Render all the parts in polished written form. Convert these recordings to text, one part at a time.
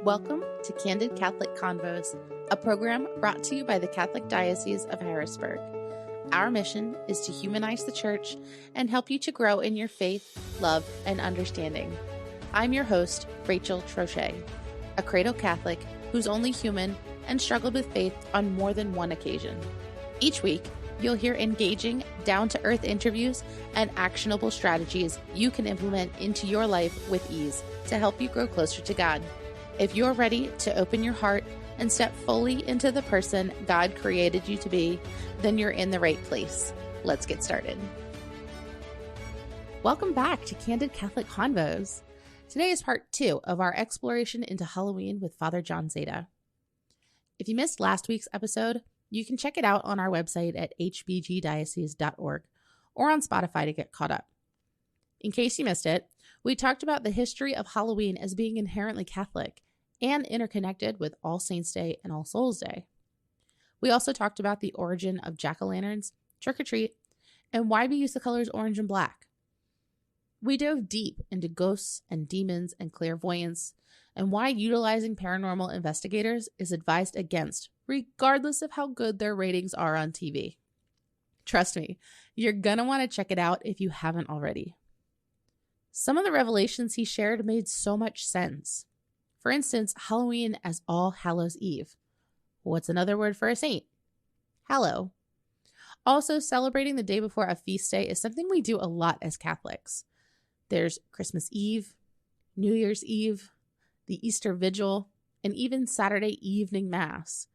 Welcome to Candid Catholic Convos, a program brought to you by the Catholic Diocese of Harrisburg. Our mission is to humanize the Church and help you to grow in your faith, love, and understanding. I'm your host, Rachel Trochet, a cradle Catholic who's only human and struggled with faith on more than one occasion. Each week, you'll hear engaging, down-to-earth interviews and actionable strategies you can implement into your life with ease to help you grow closer to God. If you're ready to open your heart and step fully into the person God created you to be, then you're in the right place. Let's get started. Welcome back to Candid Catholic Convos. Today is part 2 of our exploration into Halloween with Father Szada. If you missed last week's episode, you can check it out on our website at hbgdiocese.org or on Spotify to get caught up. In case you missed it, we talked about the history of Halloween as being inherently Catholic and interconnected with All Saints' Day and All Souls' Day. We also talked about the origin of jack-o'-lanterns, trick-or-treat, and why we use the colors orange and black. We dove deep into ghosts and demons and clairvoyance, and why utilizing paranormal investigators is advised against, regardless of how good their ratings are on TV. Trust me, you're gonna want to check it out if you haven't already. Some of the revelations he shared made so much sense. For instance, Halloween as All Hallows Eve. What's another word for a saint? Hallow. Also, celebrating the day before a feast day is something we do a lot as Catholics. There's Christmas Eve, New Year's Eve, the Easter Vigil, and even Saturday evening Mass.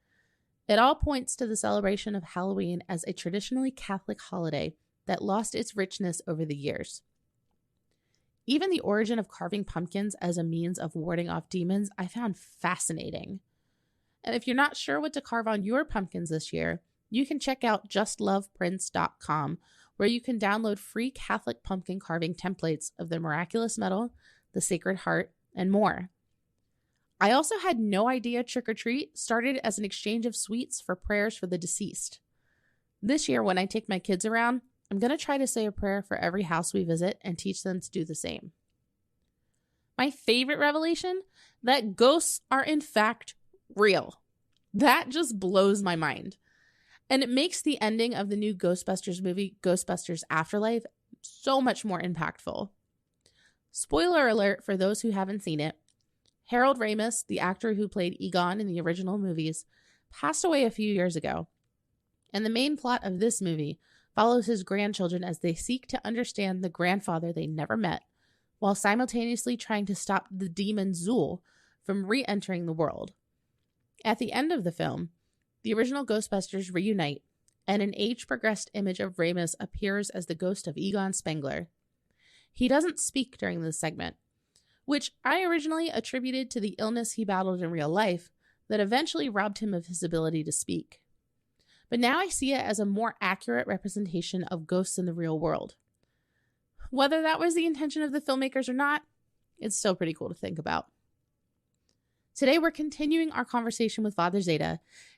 It all points to the celebration of Halloween as a traditionally Catholic holiday that lost its richness over the years. Even the origin of carving pumpkins as a means of warding off demons I found fascinating. And if you're not sure what to carve on your pumpkins this year, you can check out justloveprints.com, where you can download free Catholic pumpkin carving templates of the Miraculous Medal, the Sacred Heart, and more. I also had no idea trick-or-treat started as an exchange of sweets for prayers for the deceased. This year, when I take my kids around, I'm going to try to say a prayer for every house we visit and teach them to do the same. My favorite revelation? That ghosts are in fact real. That just blows my mind. And it makes the ending of the new Ghostbusters movie, Ghostbusters Afterlife, so much more impactful. Spoiler alert for those who haven't seen it. Harold Ramis, the actor who played Egon in the original movies, passed away a few years ago. And the main plot of this movie follows his grandchildren as they seek to understand the grandfather they never met, while simultaneously trying to stop the demon Zool from re-entering the world. At the end of the film, the original Ghostbusters reunite, and an age-progressed image of Ramis appears as the ghost of Egon Spengler. He doesn't speak during this segment, which I originally attributed to the illness he battled in real life that eventually robbed him of his ability to speak. But now I see it as a more accurate representation of ghosts in the real world. Whether that was the intention of the filmmakers or not, it's still pretty cool to think about. Today we're continuing our conversation with Father Szada,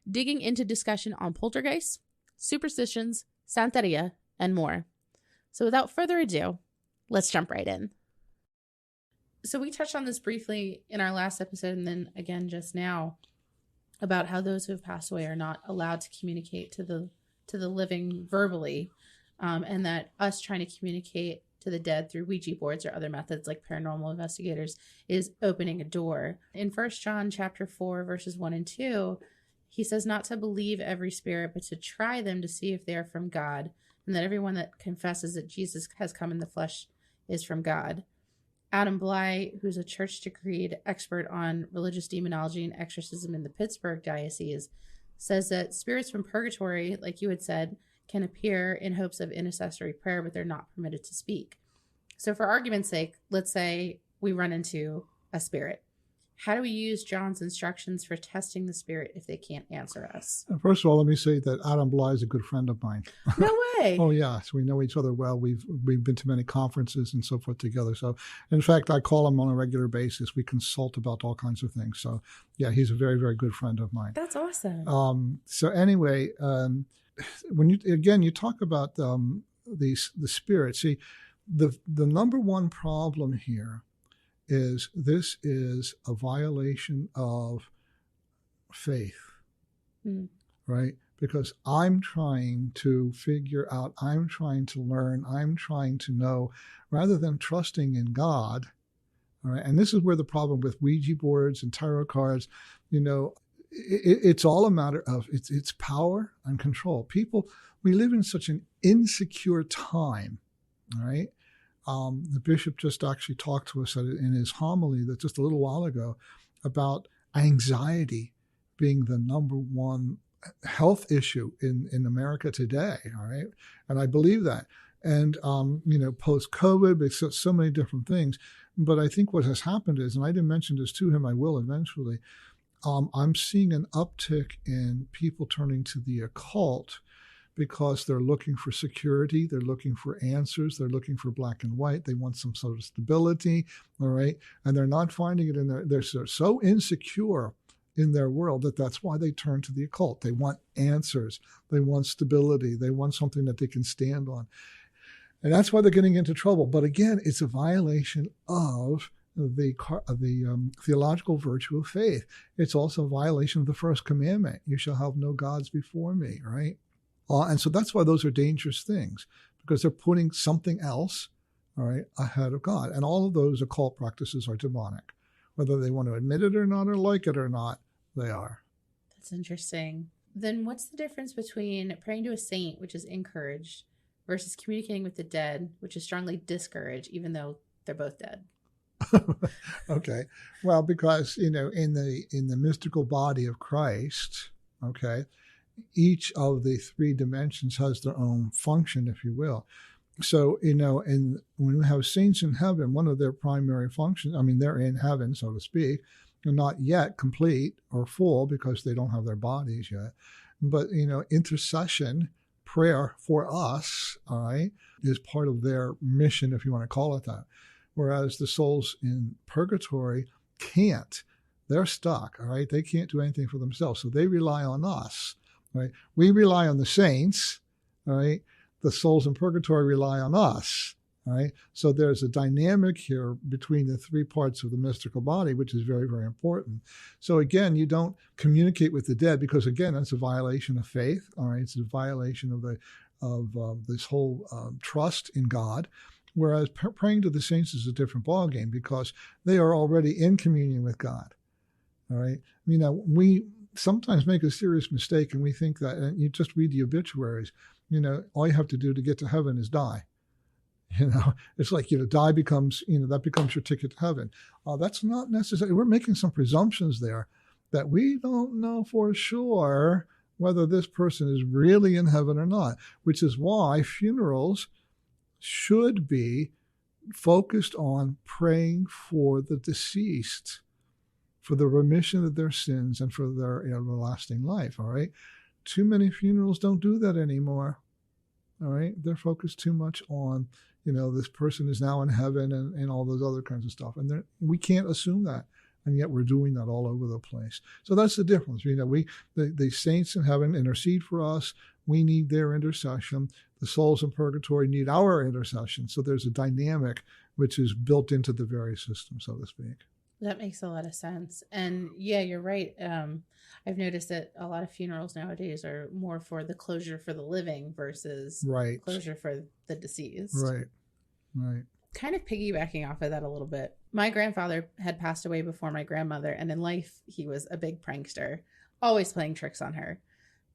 digging into discussion on poltergeists, superstitions, Santeria, and more. So without further ado, let's jump right in. So we touched on this briefly in our last episode and then again just now, about how those who have passed away are not allowed to communicate to the living verbally, and that us trying to communicate to the dead through Ouija boards or other methods like paranormal investigators is opening a door. In 1 John chapter 4, verses 1 and 2, he says not to believe every spirit, but to try them to see if they are from God, and that everyone that confesses that Jesus has come in the flesh is from God. Adam Bly, who's a church-decreed expert on religious demonology and exorcism in the Pittsburgh Diocese, says that spirits from purgatory, like you had said, can appear in hopes of intercessory prayer, but they're not permitted to speak. So for argument's sake, let's say we run into a spirit. How do we use John's instructions for testing the spirit if they can't answer us? First of all, let me say that Adam Bly is a good friend of mine. No way. Oh, yeah. So we know each other well. We've been to many conferences and so forth together. So, in fact, I call him on a regular basis. We consult about all kinds of things. So, yeah, he's a very, very good friend of mine. That's awesome. So anyway, when you talk about the spirit, see, the number one problem here is this is a violation of faith, right? Because I'm trying to figure out, I'm trying to learn, I'm trying to know, rather than trusting in God. All right. And this is where the problem with Ouija boards and tarot cards, it's all a matter of it's power and control. People, we live in such an insecure time. All right. The bishop just actually talked to us in his homily that just a little while ago about anxiety being the number one health issue in America today. All right. And I believe that. And, post-COVID, there's so many different things. But I think what has happened is, and I didn't mention this to him, I will eventually, I'm seeing an uptick in people turning to the occult because they're looking for security, they're looking for answers, they're looking for black and white, they want some sort of stability, all right? And they're not finding it in they're so insecure in their world that's why they turn to the occult. They want answers, they want stability, they want something that they can stand on. And that's why they're getting into trouble. But again, it's a violation of the theological virtue of faith. It's also a violation of the first commandment. You shall have no gods before me, right? And so that's why those are dangerous things, because they're putting something else, all right, ahead of God. And all of those occult practices are demonic. Whether they want to admit it or not, or like it or not, they are. That's interesting. Then what's the difference between praying to a saint, which is encouraged, versus communicating with the dead, which is strongly discouraged, even though they're both dead? Okay. Well, because, in the mystical body of Christ, okay, each of the three dimensions has their own function, if you will. So, and when we have saints in heaven, one of their primary functions, they're in heaven, so to speak, they're not yet complete or full because they don't have their bodies yet. But, intercession, prayer for us, all right, is part of their mission, if you want to call it that. Whereas the souls in purgatory can't. They're stuck, all right? They can't do anything for themselves. So they rely on us, right? We rely on the saints, all right? The souls in purgatory rely on us, all right? So there's a dynamic here between the three parts of the mystical body, which is very, very important. So again, you don't communicate with the dead because, again, that's a violation of faith, all right? It's a violation of this whole trust in God. Whereas praying to the saints is a different ballgame because they are already in communion with God. All right. We sometimes make a serious mistake and we think that, and you just read the obituaries, all you have to do to get to heaven is die. It's like, die becomes, that becomes your ticket to heaven. That's not necessary. We're making some presumptions there that we don't know for sure whether this person is really in heaven or not, which is why funerals should be focused on praying for the deceased, for the remission of their sins and for their everlasting life, all right? Too many funerals don't do that anymore, all right? They're focused too much on, this person is now in heaven and all those other kinds of stuff. And we can't assume that, and yet we're doing that all over the place. So that's the difference. The saints in heaven intercede for us. We need their intercession. The souls in purgatory need our intercession. So there's a dynamic which is built into the very system, so to speak. That makes a lot of sense. And yeah, you're right. I've noticed that a lot of funerals nowadays are more for the closure for the living versus closure for the deceased. Right. Kind of piggybacking off of that a little bit. My grandfather had passed away before my grandmother, and in life, he was a big prankster, always playing tricks on her.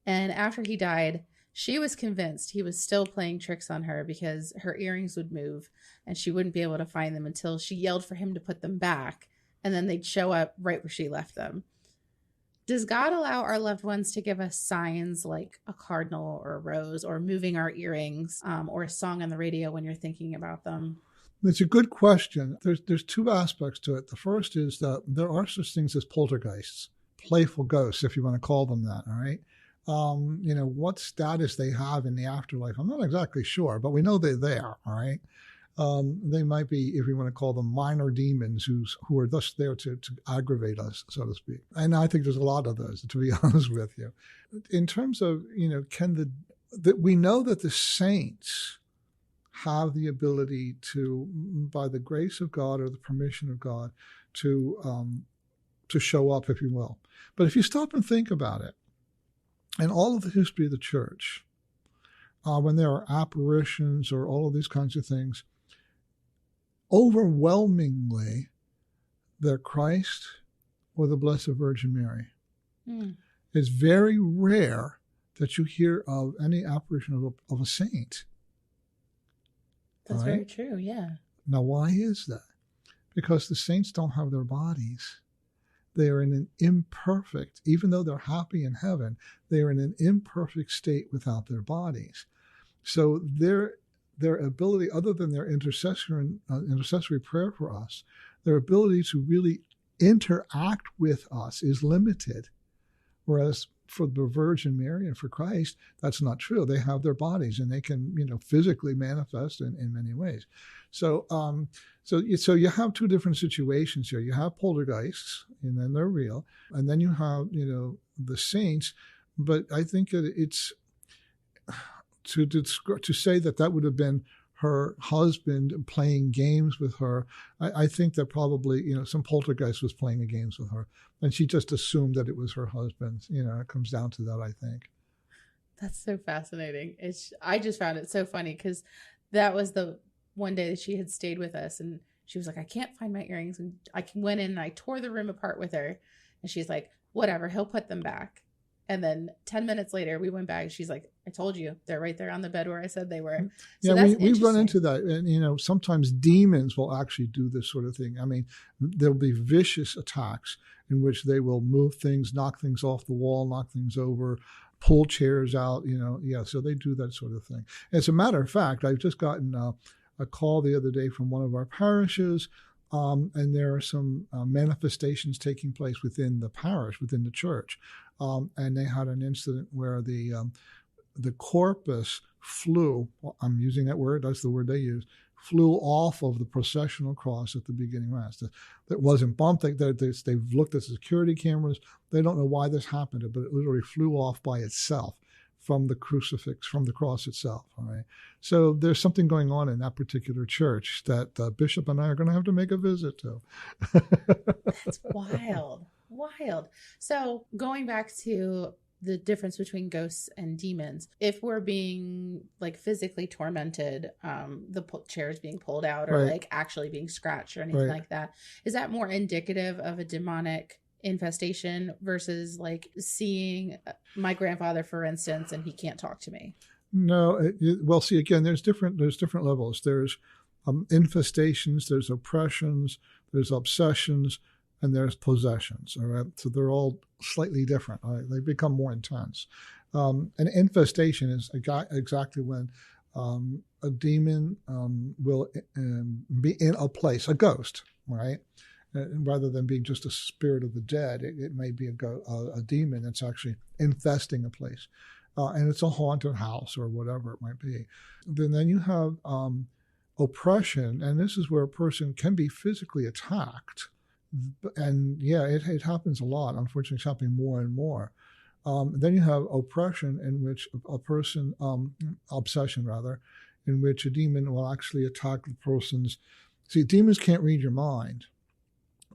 And after he died, she was convinced he was still playing tricks on her because her earrings would move and she wouldn't be able to find them until she yelled for him to put them back, and then they'd show up right where she left them. Does God allow our loved ones to give us signs like a cardinal or a rose or moving our earrings or a song on the radio when you're thinking about them? It's a good question. There's two aspects to it. The first is that there are such things as poltergeists, playful ghosts, if you want to call them that, all right? What status they have in the afterlife, I'm not exactly sure, but we know they're there, all right? They might be, if you want to call them, minor demons who are just there to aggravate us, so to speak. And I think there's a lot of those, to be honest with you. In terms of, we know that the saints have the ability to, by the grace of God or the permission of God, to show up, if you will. But if you stop and think about it, in all of the history of the church, when there are apparitions or all of these kinds of things, overwhelmingly, they're Christ or the Blessed Virgin Mary. It's very rare that you hear of any apparition of a saint. That's very true, yeah. Now, why is that? Because the saints don't have their bodies. They are in an imperfect, even though they're happy in heaven, they are in an imperfect state without their bodies. So their ability, other than their intercessory prayer for us, their ability to really interact with us is limited. Whereas for the Virgin Mary and for Christ, that's not true. They have their bodies and they can, physically manifest in many ways. So you have two different situations here. You have poltergeists, and then they're real, and then you have, the saints. But I think that it's to say that would have been her husband playing games with her. I think that probably, some poltergeist was playing the games with her, and she just assumed that it was her husband. It comes down to that, I think. That's so fascinating. I just found it so funny because that was the one day that she had stayed with us, and she was like, I can't find my earrings. And I went in and I tore the room apart with her, and she's like, whatever, he'll put them back. And then 10 minutes later, we went back, and she's like, I told you, they're right there on the bed where I said they were. So yeah, we've run into that. And, sometimes demons will actually do this sort of thing. I mean, there'll be vicious attacks in which they will move things, knock things off the wall, knock things over, pull chairs out, so they do that sort of thing. As a matter of fact, I've just gotten a call the other day from one of our parishes, and there are some manifestations taking place within the parish, within the church. And they had an incident where the corpus flew, I'm using that word, that's the word they use, flew off of the processional cross at the beginning Mass. That wasn't bumped. They've looked at security cameras. They don't know why this happened, but it literally flew off by itself from the crucifix, from the cross itself. All right. So there's something going on in that particular church that Bishop and I are going to have to make a visit to. That's wild. Wild. So going back to the difference between ghosts and demons, if we're being like physically tormented, the chairs being pulled out or like actually being scratched or anything like that, is that more indicative of a demonic infestation versus like seeing my grandfather, for instance, and he can't talk to me? No, well, see, again, there's different levels. There's infestations, there's oppressions, there's obsessions, and there's possessions. All right, so they're all slightly different. All right? They become more intense. An infestation is exactly when a demon will be in a place, a ghost, right? Rather than being just a spirit of the dead, it may be a demon that's actually infesting a place. And it's a haunted house or whatever it might be. Then you have oppression, and this is where a person can be physically attacked. And yeah, it happens a lot. Unfortunately, it's happening more and more. Then you have oppression, in which a person, obsession rather, in which a demon will actually attack the person's. See, demons can't read your mind,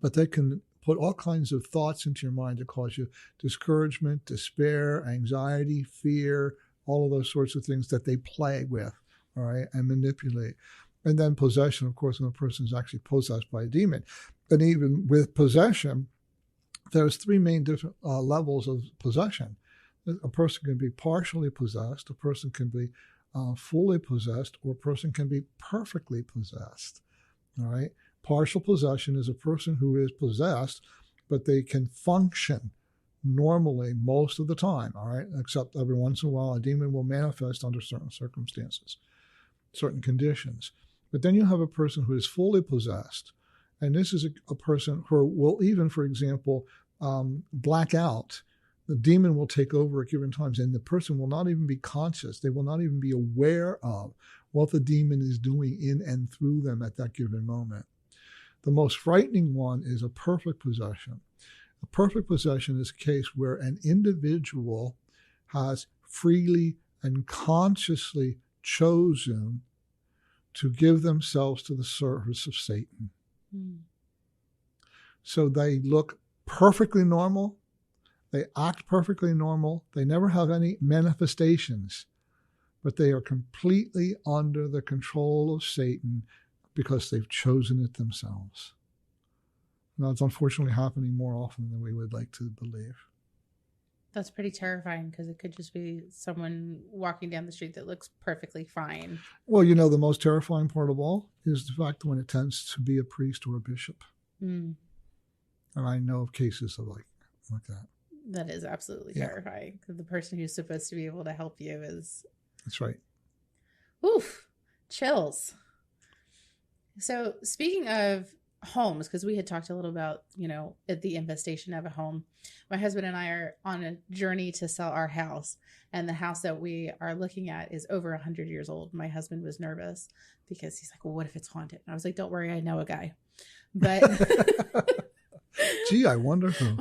but they can put all kinds of thoughts into your mind that cause you discouragement, despair, anxiety, fear, all of those sorts of things that they play with, all right, and manipulate. And then possession, of course, when a person is actually possessed by a demon. And even with possession, there's three main different levels of possession. A person can be partially possessed, a person can be fully possessed, or a person can be perfectly possessed, all right? Partial possession is a person who is possessed, but they can function normally most of the time, all right? Except every once in a while, a demon will manifest under certain circumstances, certain conditions. But then you have a person who is fully possessed, and this is a person who will even, for example, black out. The demon will take over at given times, and the person will not even be conscious. They will not even be aware of what the demon is doing in and through them at that given moment. The most frightening one is a perfect possession. A perfect possession is a case where an individual has freely and consciously chosen to give themselves to the service of Satan. Mm. So they look perfectly normal. They act perfectly normal. They never have any manifestations, but they are completely under the control of Satan because they've chosen it themselves. Now, it's unfortunately happening more often than we would like to believe. That's pretty terrifying because it could just be someone walking down the street that looks perfectly fine. Well, you know, the most terrifying part of all is the fact when it tends to be a priest or a bishop. Mm. And I know of cases of like that. That is absolutely terrifying. Because the person who's supposed to be able to help you is... That's right. Oof. Chills. So speaking of homes, because we had talked a little about, you know, the infestation of a home. My husband and I are on a journey to sell our house, and the house that we are looking at is over 100 years old. My husband was nervous because he's like, well, what if it's haunted? And I was like, don't worry, I know a guy. But gee, I wonder who.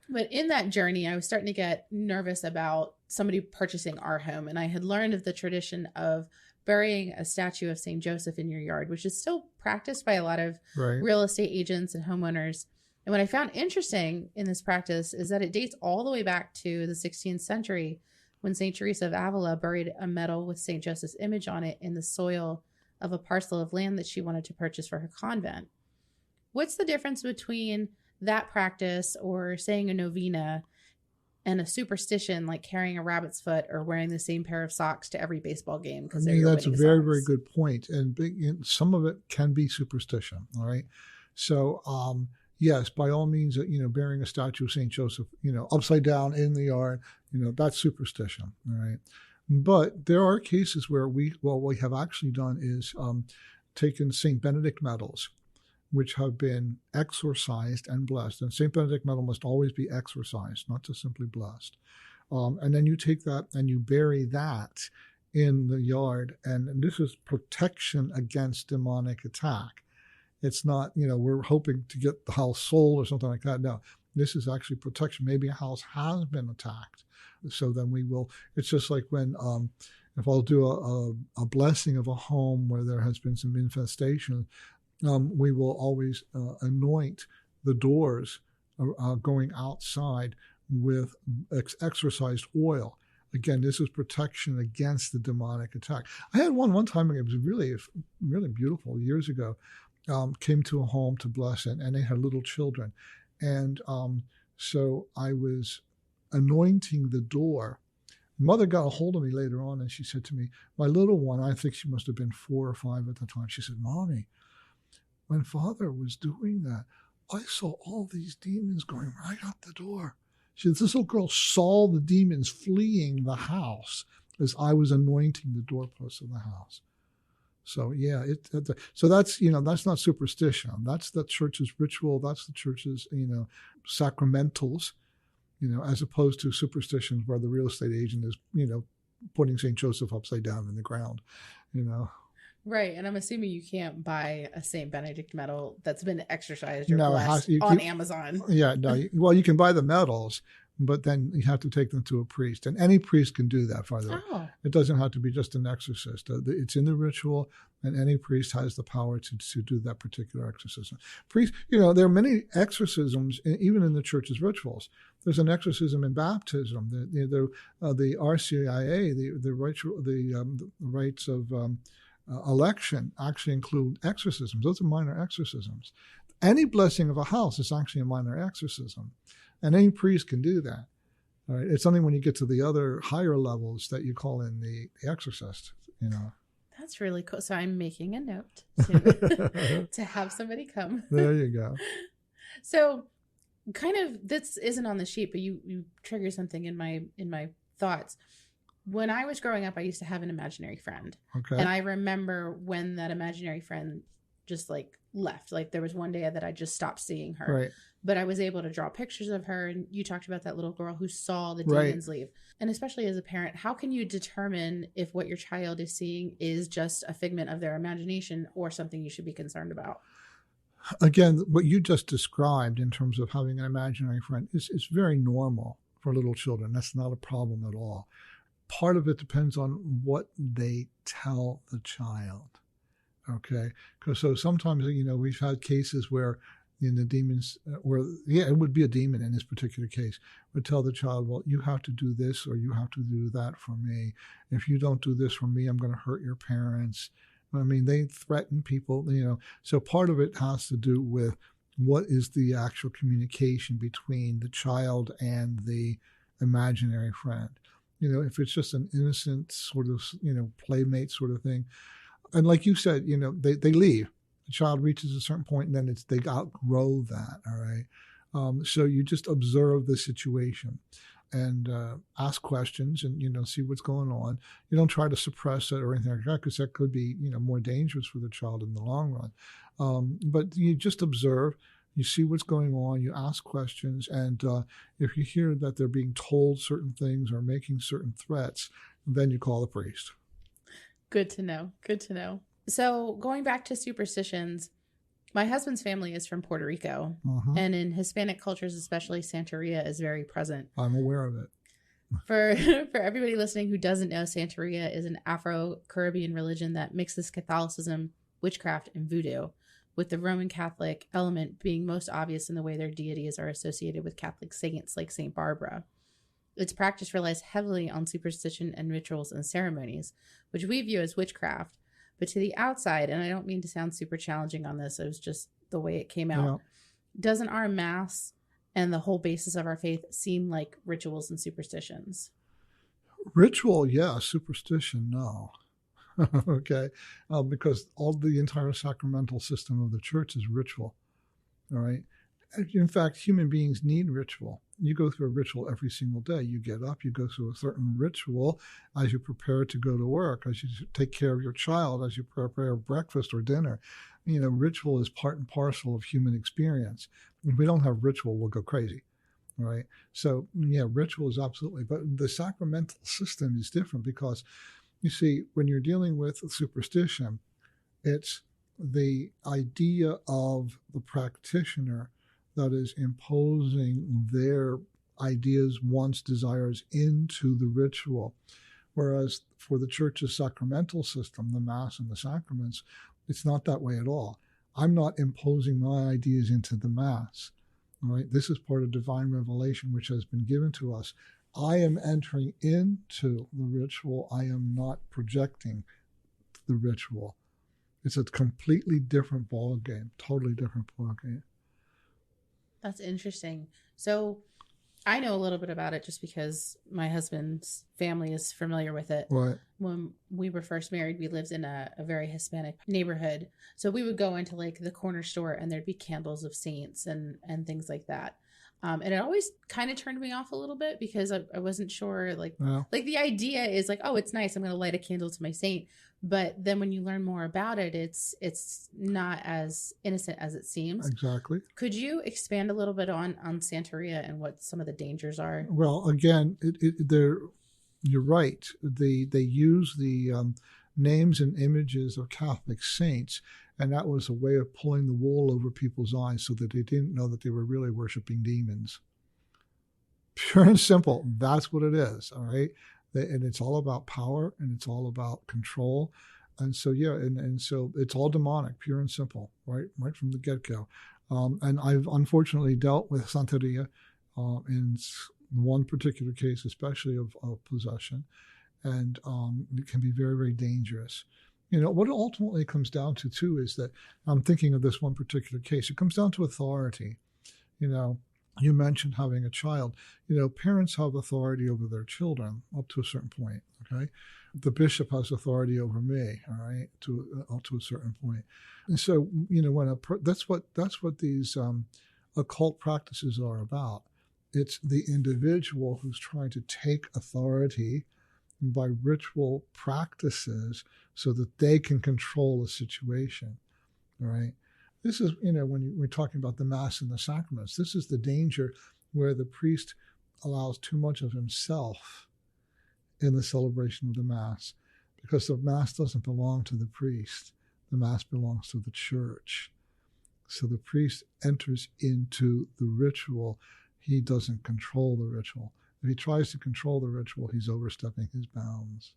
But in that journey, I was starting to get nervous about somebody purchasing our home. And I had learned of the tradition of burying a statue of St. Joseph in your yard, which is still practiced by a lot of real estate agents and homeowners. And what I found interesting in this practice is that it dates all the way back to the 16th century when St. Teresa of Avila buried a medal with St. Joseph's image on it in the soil of a parcel of land that she wanted to purchase for her convent. What's the difference between that practice or saying a novena and a superstition like carrying a rabbit's foot or wearing the same pair of socks to every baseball game? I mean, that's a very, very good point. And some of it can be superstition. All right. So, yes, by all means, you know, burying a statue of St. Joseph, you know, upside down in the yard, you know, that's superstition. All right. But there are cases where what we have actually done is taken St. Benedict medals, which have been exorcised and blessed. And St. Benedict medal must always be exorcised, not just simply blessed. And then you take that and you bury that in the yard. And this is protection against demonic attack. It's not, you know, we're hoping to get the house sold or something like that. No, this is actually protection. Maybe a house has been attacked. So then we will, it's just like when, if I'll do a blessing of a home where there has been some infestation, we will always anoint the doors going outside with exorcised oil. Again, this is protection against the demonic attack. I had one time, it was really, really beautiful, years ago, came to a home to bless it, and they had little children. And so I was anointing the door. Mother got a hold of me later on, and she said to me, my little one, I think she must have been 4 or 5 at the time, she said, Mommy, when Father was doing that, I saw all these demons going right out the door. She said, this little girl saw the demons fleeing the house as I was anointing the doorposts of the house. So yeah, so that's, you know, that's not superstition. That's the church's ritual. That's the church's, you know, sacramentals, you know, as opposed to superstitions where the real estate agent is, you know, putting St. Joseph upside down in the ground, you know. Right, and I'm assuming you can't buy a St. Benedict medal that's been exorcised or blessed on Amazon. Yeah, no. Well, you can buy the medals, but then you have to take them to a priest. And any priest can do that, by the way. It doesn't have to be just an exorcist. It's in the ritual, and any priest has the power to do that particular exorcism. Priest, you know, there are many exorcisms, even in the church's rituals. There's an exorcism in baptism. The RCIA, the rites of election actually include exorcisms. Those are minor exorcisms. Any blessing of a house is actually a minor exorcism, and any priest can do that. All right? It's only when you get to the other higher levels that you call in the exorcist, you know. That's really cool. So I'm making a note to have somebody come. There you go. So kind of, this isn't on the sheet, but you trigger something in my thoughts. When I was growing up, I used to have an imaginary friend. Okay. And I remember when that imaginary friend just like left. Like there was one day that I just stopped seeing her. Right. But I was able to draw pictures of her. And you talked about that little girl who saw the demons leave. And especially as a parent, how can you determine if what your child is seeing is just a figment of their imagination or something you should be concerned about? Again, what you just described in terms of having an imaginary friend is very normal for little children. That's not a problem at all. part of it depends on what they tell the child. Okay, because so sometimes we've had cases where the demons, it would be a demon in this particular case, would tell the child, well, you have to do this or you have to do that for me. If you don't do this for me, I'm going to hurt your parents. I mean, they threaten people, So part of it has to do with what is the actual communication between the child and the imaginary friend. If it's just an innocent sort of, playmate sort of thing. And like you said, they leave. The child reaches a certain point and then they outgrow that, all right? So you just observe the situation and ask questions and, see what's going on. You don't try to suppress it or anything like that because that could be, more dangerous for the child in the long run. But you just observe. You see what's going on, you ask questions, and if you hear that they're being told certain things or making certain threats, then you call the priest. Good to know. Good to know. So going back to superstitions, my husband's family is from Puerto Rico, and in Hispanic cultures, especially, Santeria is very present. I'm aware of it. For everybody listening who doesn't know, Santeria is an Afro-Caribbean religion that mixes Catholicism, witchcraft, and voodoo, with the Roman Catholic element being most obvious in the way their deities are associated with Catholic saints like St. Barbara. Its practice relies heavily on superstition and rituals and ceremonies, which we view as witchcraft. But to the outside, and I don't mean to sound super challenging on this, it was just the way it came out. Doesn't our Mass and the whole basis of our faith seem like rituals and superstitions? Ritual, yeah. Superstition, no. Okay, because the entire sacramental system of the church is ritual, all right? In fact, human beings need ritual. You go through a ritual every single day. You get up, you go through a certain ritual as you prepare to go to work, as you take care of your child, as you prepare breakfast or dinner. Ritual is part and parcel of human experience. If we don't have ritual, we'll go crazy, right? So, yeah, ritual is absolutely, but the sacramental system is different because, you see, when you're dealing with superstition, it's the idea of the practitioner that is imposing their ideas, wants, desires into the ritual. Whereas for the church's sacramental system, the Mass and the sacraments, it's not that way at all. I'm not imposing my ideas into the Mass. All right? This is part of divine revelation which has been given to us. I am entering into the ritual. I am not projecting the ritual. It's a completely different ballgame, totally different ballgame. That's interesting. So I know a little bit about it just because my husband's family is familiar with it. Right. When we were first married, we lived in a very Hispanic neighborhood. So we would go into like the corner store and there'd be candles of saints and things like that. And it always kind of turned me off a little bit because I wasn't sure, like the idea is like, oh, it's nice, I'm going to light a candle to my saint. But then when you learn more about it, it's not as innocent as it seems. Exactly. Could you expand a little bit on Santeria and what some of the dangers are? Well, again, you're right. They use the names and images of Catholic saints, and that was a way of pulling the wool over people's eyes so that they didn't know that they were really worshiping demons. Pure and simple. That's what it is. All right. And it's all about power and it's all about control. And so, yeah, and so it's all demonic, pure and simple, right from the get-go. And I've unfortunately dealt with Santeria in one particular case, especially of possession. And it can be very, very dangerous. What it ultimately comes down to, too, is that I'm thinking of this one particular case. It comes down to authority. You mentioned having a child. Parents have authority over their children up to a certain point, okay? The bishop has authority over me, all right, up to a certain point. And so, that's what these occult practices are about. It's the individual who's trying to take authority by ritual practices so that they can control the situation, all right? This is, when we're talking about the Mass and the sacraments, this is the danger where the priest allows too much of himself in the celebration of the Mass, because the Mass doesn't belong to the priest. The Mass belongs to the church. So the priest enters into the ritual. He doesn't control the ritual. If he tries to control the ritual, he's overstepping his bounds.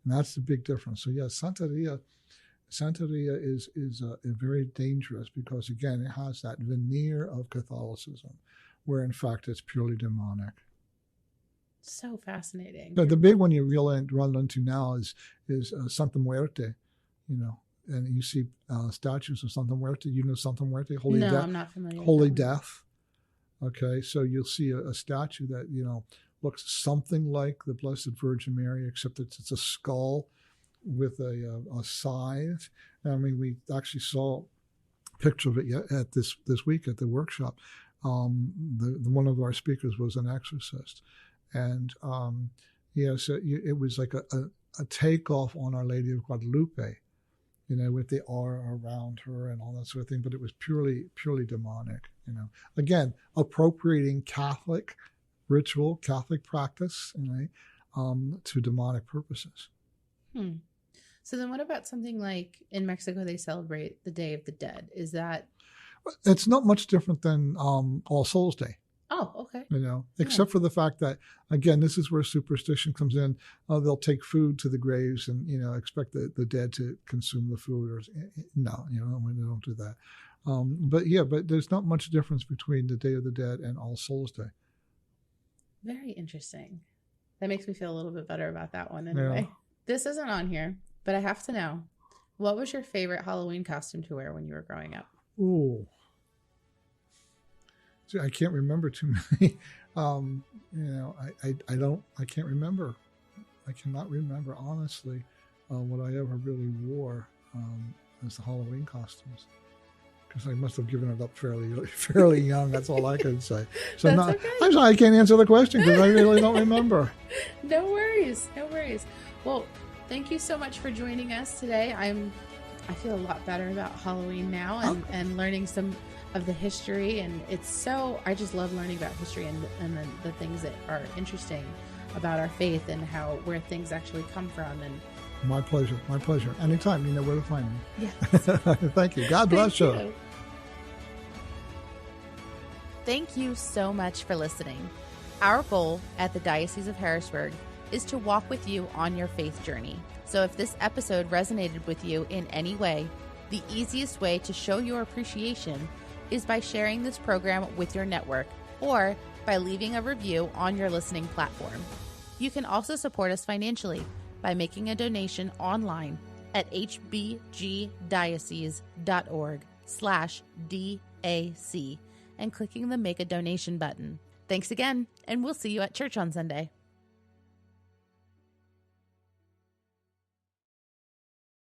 And that's the big difference. So yes, Santeria is very dangerous because, again, it has that veneer of Catholicism, where in fact it's purely demonic. So fascinating. But the big one you run into now is Santa Muerte, and you see statues of Santa Muerte. You know Santa Muerte, Holy Death. No, I'm not familiar. Holy Death. Okay, so you'll see a statue that looks something like the Blessed Virgin Mary, except it's a skull with a scythe. I mean, we actually saw a picture of it at this week at the workshop. One of our speakers was an exorcist, and so it was like a takeoff on Our Lady of Guadalupe, with the aura around her and all that sort of thing. But it was purely demonic. Again, appropriating Catholic ritual, Catholic practice, to demonic purposes. So then what about something like in Mexico, they celebrate the Day of the Dead? Is that? It's not much different than All Souls Day. Oh, okay. Except for the fact that, again, this is where superstition comes in. They'll take food to the graves and, expect the dead to consume the food. Or no, they don't do that. But there's not much difference between the Day of the Dead and All Souls Day. Very interesting. That makes me feel a little bit better about that one anyway. Yeah. This isn't on here, but I have to know, what was your favorite Halloween costume to wear when you were growing up? Ooh. See, I can't remember too many. I can't remember. I cannot remember, honestly, what I ever really wore as the Halloween costumes. Because I must have given it up fairly young. That's all I could say. So okay. I'm sorry, I can't answer the question because I really don't remember. No worries. Well, thank you so much for joining us today. I feel a lot better about Halloween now and learning some of the history. And I just love learning about history and the things that are interesting about our faith and where things actually come from. And my pleasure. Anytime, you know where to find me. Yes. Thank you. God bless you. Thank you so much for listening. Our goal at the Diocese of Harrisburg is to walk with you on your faith journey. So if this episode resonated with you in any way, the easiest way to show your appreciation is by sharing this program with your network or by leaving a review on your listening platform. You can also support us financially by making a donation online at hbgdiocese.org/DAC and clicking the Make a Donation button. Thanks again, and we'll see you at church on Sunday.